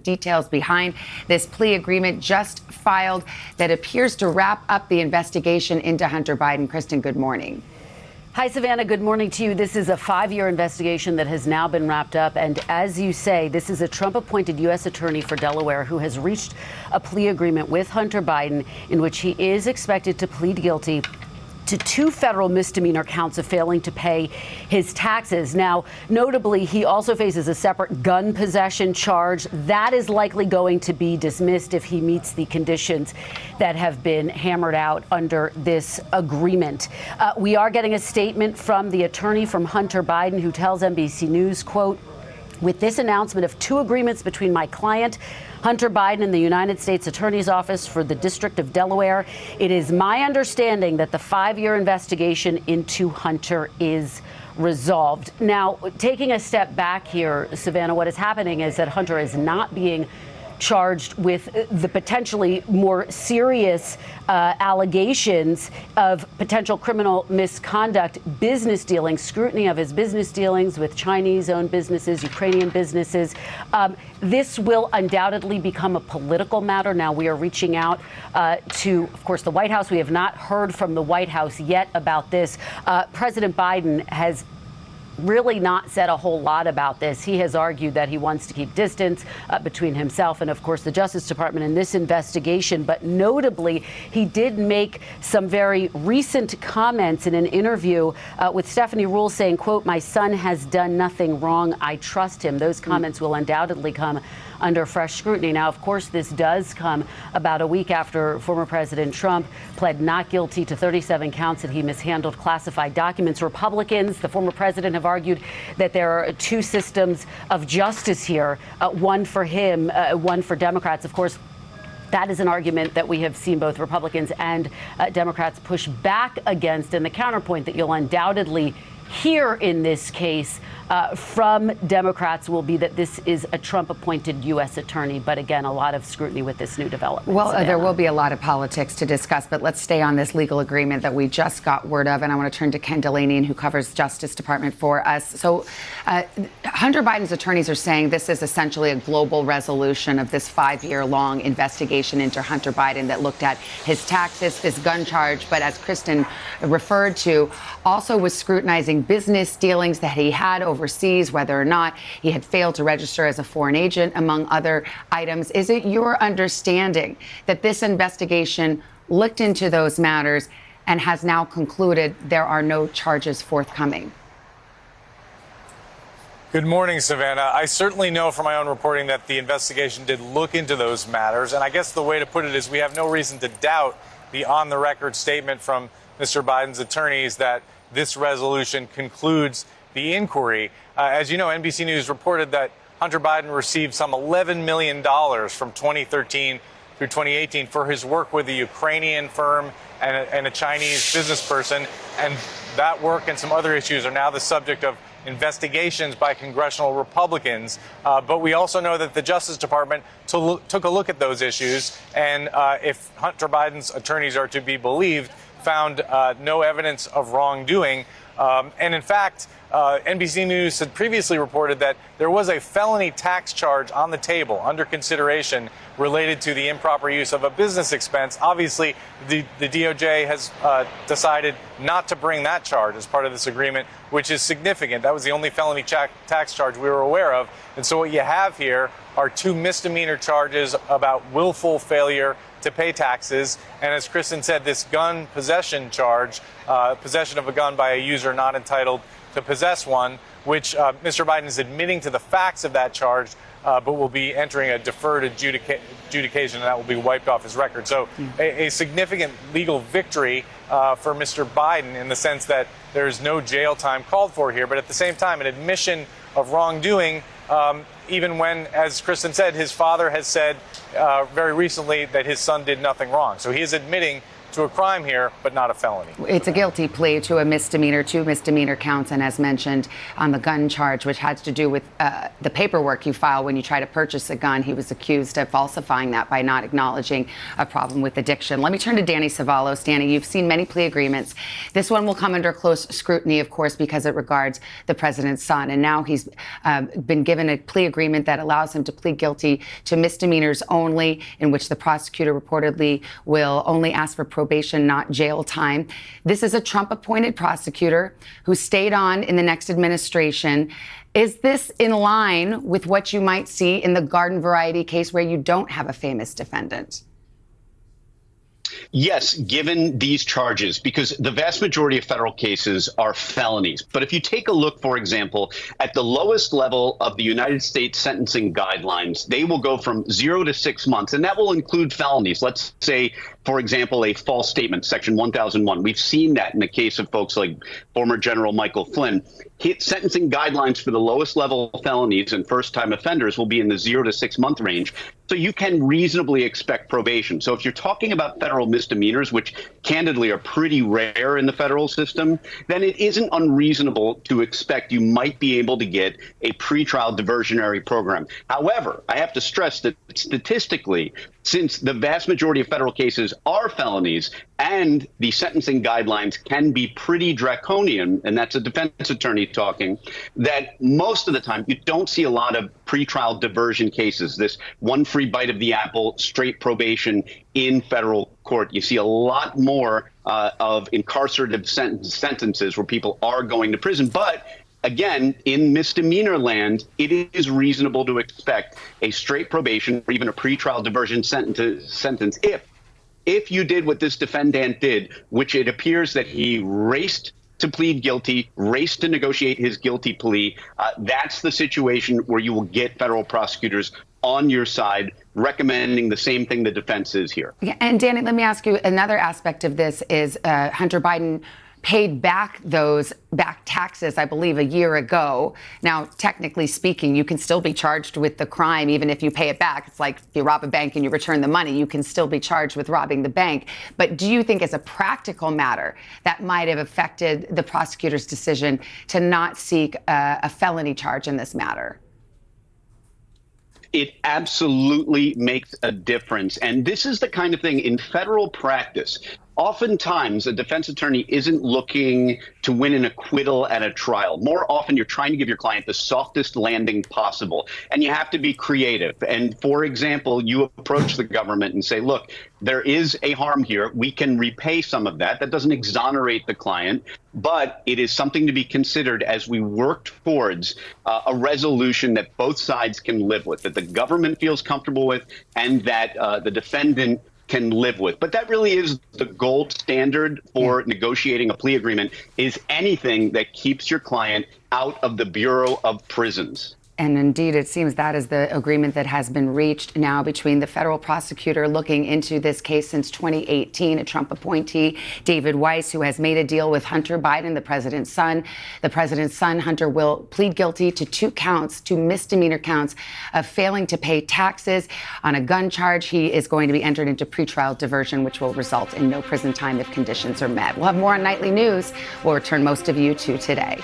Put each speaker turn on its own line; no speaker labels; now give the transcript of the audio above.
Details behind this plea agreement just filed that appears to wrap up the investigation into Hunter Biden. Kristen, good morning.
Hi, Savannah. Good morning to you. This is a 5-year investigation that has now been wrapped up. And as you say, this is a Trump-appointed U.S. attorney for Delaware who has reached a plea agreement with Hunter Biden in which he is expected to plead guilty to 2 federal misdemeanor counts of failing to pay his taxes. Now, notably, he also faces a separate gun possession charge. That is likely going to be dismissed if he meets the conditions that have been hammered out under this agreement. We are getting a statement from the attorney from Hunter Biden who tells NBC News, quote, "With this announcement of 2 agreements between my client, Hunter Biden, and the United States Attorney's Office for the District of Delaware, it is my understanding that the 5-year investigation into Hunter is resolved." Now, taking a step back here, Savannah, what is happening is that Hunter is not being charged with the potentially more serious allegations of potential criminal misconduct, business dealings, scrutiny of his business dealings with Chinese-owned businesses, Ukrainian businesses. This will undoubtedly become a political matter. Now, we are reaching out to, of course, the White House. We have not heard from the White House yet about this. President Biden has really not said a whole lot about this. He has argued that he wants to keep distance between himself and, of course, the Justice Department in this investigation. But notably, he did make some very recent comments in an interview with Stephanie Ruhle saying, quote, "My son has done nothing wrong. I trust him." Those comments will undoubtedly come under fresh scrutiny. Now, of course, this does come about a week after former President Trump pled not guilty to 37 counts that he mishandled classified documents. Republicans, the former president, have argued that there are 2 systems of justice here, one for him, one for Democrats. Of course, that is an argument that we have seen both Republicans and Democrats push back against. And the counterpoint that you'll undoubtedly hear in this case from Democrats will be that this is a Trump-appointed U.S. attorney. But again, a lot of scrutiny with this new development.
Well, there will be a lot of politics to discuss, but let's stay on this legal agreement that we just got word of. And I want to turn to Ken Delaney, who covers Justice Department for us. So Hunter Biden's attorneys are saying this is essentially a global resolution of this 5-year-long investigation into Hunter Biden that looked at his taxes, this gun charge, but as Kristen referred to, also was scrutinizing business dealings that he had overseas, whether or not he had failed to register as a foreign agent, among other items. Is it your understanding that this investigation looked into those matters and has now concluded there are no charges forthcoming?
Good morning, Savannah. I certainly know from my own reporting that the investigation did look into those matters. And I guess the way to put it is we have no reason to doubt the on-the-record statement from Mr. Biden's attorneys that this resolution concludes the inquiry. As you know, NBC News reported that Hunter Biden received some $11 million from 2013 through 2018 for his work with a Ukrainian firm and a Chinese business person. And that work and some other issues are now the subject of investigations by congressional Republicans. But we also know that the Justice Department took a look at those issues. And if Hunter Biden's attorneys are to be believed, found no evidence of wrongdoing. And in fact, NBC News had previously reported that there was a felony tax charge on the table under consideration related to the improper use of a business expense. Obviously, the DOJ has decided not to bring that charge as part of this agreement, which is significant. That was the only felony tax charge we were aware of. And so what you have here are 2 misdemeanor charges about willful failure to pay taxes. And as Kristen said, this gun possession charge, possession of a gun by a user not entitled to possess one, which Mr. Biden is admitting to the facts of that charge, but will be entering a deferred adjudication, and that will be wiped off his record. So a significant legal victory for Mr. Biden in the sense that there is no jail time called for here, but at the same time, an admission of wrongdoing, even when, as Kristen said, his father has said very recently that his son did nothing wrong. So he is admitting to a crime here, but not a felony.
It's a guilty plea to a misdemeanor, 2 misdemeanor counts, and as mentioned on the gun charge, which has to do with the paperwork you file when you try to purchase a gun. He was accused of falsifying that by not acknowledging a problem with addiction. Let me turn to Danny Savalos. Danny, you've seen many plea agreements. This one will come under close scrutiny, of course, because it regards the president's son. And now he's been given a plea agreement that allows him to plead guilty to misdemeanors only, in which the prosecutor reportedly will only ask for probation, not jail time. This is a Trump-appointed prosecutor who stayed on in the next administration. Is this in line with what you might see in the garden variety case where you don't have a famous defendant?
Yes, given these charges, because the vast majority of federal cases are felonies. But if you take a look, for example, at the lowest level of the United States sentencing guidelines, they will go from 0 to 6 months, and that will include felonies. Let's say, for example, a false statement, Section 1001. We've seen that in the case of folks like former General Michael Flynn. Sentencing guidelines for the lowest level felonies and first-time offenders will be in the 0 to 6 month range. So you can reasonably expect probation. So if you're talking about federal misdemeanors, which candidly are pretty rare in the federal system, then it isn't unreasonable to expect you might be able to get a pretrial diversionary program. However, I have to stress that statistically, since the vast majority of federal cases are felonies and the sentencing guidelines can be pretty draconian, and that's a defense attorney talking, that most of the time you don't see a lot of pretrial diversion cases, this one free bite of the apple, straight probation in federal court. You see a lot more of incarcerative sentences where people are going to prison. But again, in misdemeanor land, it is reasonable to expect a straight probation or even a pretrial diversion sentence if you did what this defendant did, which it appears that he raced to plead guilty, raced to negotiate his guilty plea. That's the situation where you will get federal prosecutors on your side recommending the same thing the defense is here.
Yeah, and Danny, let me ask you, another aspect of this is Hunter Biden paid back those taxes, I believe, a year ago. Now, technically speaking, you can still be charged with the crime, even if you pay it back. It's like if you rob a bank and you return the money, you can still be charged with robbing the bank. But do you think as a practical matter that might have affected the prosecutor's decision to not seek a felony charge in this matter?
It absolutely makes a difference. And this is the kind of thing in federal practice. Oftentimes, a defense attorney isn't looking to win an acquittal at a trial. More often, you're trying to give your client the softest landing possible, and you have to be creative. And for example, you approach the government and say, look, there is a harm here. We can repay some of that. That doesn't exonerate the client, but it is something to be considered as we work towards a resolution that both sides can live with, that the government feels comfortable with, and that the defendant can live with. But that really is the gold standard for negotiating a plea agreement, is anything that keeps your client out of the Bureau of Prisons.
And indeed, it seems that is the agreement that has been reached now between the federal prosecutor looking into this case since 2018, a Trump appointee, David Weiss, who has made a deal with Hunter Biden, the president's son. The president's son, Hunter, will plead guilty to 2 misdemeanor counts of failing to pay taxes on a gun charge. He is going to be entered into pretrial diversion, which will result in no prison time if conditions are met. We'll have more on Nightly News. We'll return most of you to Today.